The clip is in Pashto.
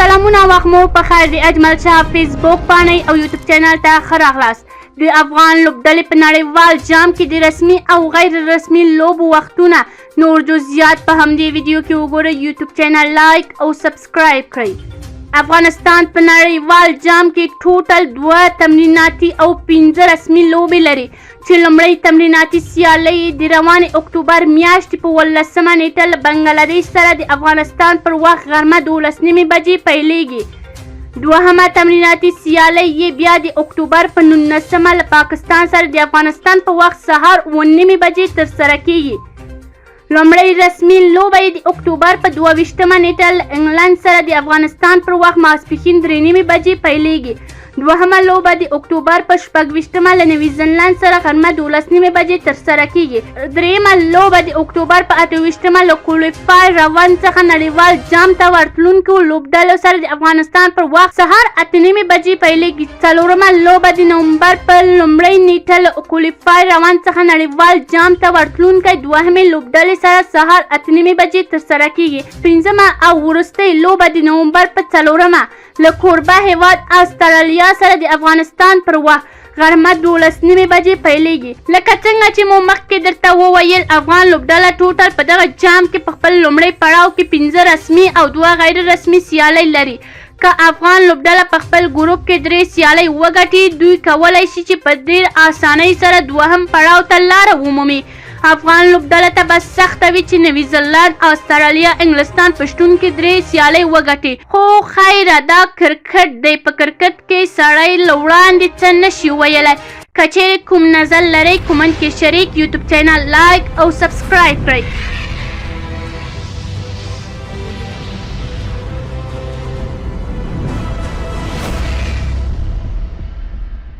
سلامونه وخت مو په خیر د اجمل شاه فیسبوک باندې او یوټیوب چینل ته ښه راغلاست. د افغان لوبډلې په نړیوال جام کې د رسمي او غیر رسمي لوبو وختونه نور جزئیات په همدې ویډیو کې وګورئ. یوټیوب چینل لایک او سبسکرایب کړئ. افغانستان په نړیوال جام کې ټوټل 2 تمریناتي او 15 رسمي لوبې لري چې لومړی تمریناتي سیالۍ د روانې اکتوبر میاشتې په 18مه نیټه له بنګلادیش سره د افغانستان پر وخت غرمه 12 بجې پیلیږي. دوهمه تمریناتي سیالۍ یې بیا د اکتوبر په 19مه له پاکستان سره د افغانستان په وخت سهار 9 بجې ترسره کیږي. لومړی رسمي لوبه یې د اکتوبر په 22مه نیټه له انګلند سره د افغانستان پر وخت ماسپښین 3 بجې پیلیږي. دوهمه لوبه د اکتوبر په 26مه له نیوزیلند سره غرمه 12 بجې ترسره کیږي. دریمه لوبه د اکتوبر په 28مه له کولیفای راوند څخه نړیوال جام ته ورتلونکو لوبډلو سره د افغانستان پر وخت سهار 8 بجې پیلیږي. څلورمه لوبه د نومبر په لومړۍ نیټه له کولیفای راوند څخه نړیوال جام ته ورتلونکي دوهمې لوبډلې سره سهار 8 بجې ترسره کیږي. پنځمه او وروستۍ لوبه د نومبر په 4مه له کوربه هیواد استرالیا سره د افغانستان پر وخت غرمه 12 بجې پیلیږي. لکه څنګه چې مو مخکې درته وویل، افغان لوبډله ټوټل په دغه جام کې په خپل لومړي پړاو کې 15 رسمي او 2 غیر رسمي سیالۍ لري. که افغان لوبډله په خپل ګروپ کې 3 سیالۍ وګټي، دوی کولی شي چې په ډېر اسانۍ سره دوهم پړاو ته لاره ومومي. افغان لوبډله ته به سخته وي چې نیوزیلند، استرالیا، انګلستان په شتون کې 3 سیالۍ وګټي. خو خیره دا کرکټ دی، په کرکټ کې سړی له وړاندې څه نشي ویلی. که چیرې کوم نظر لرئ کومنټ کې شریک، یوټیوب چینل لایک او سبسکرایب کړئ.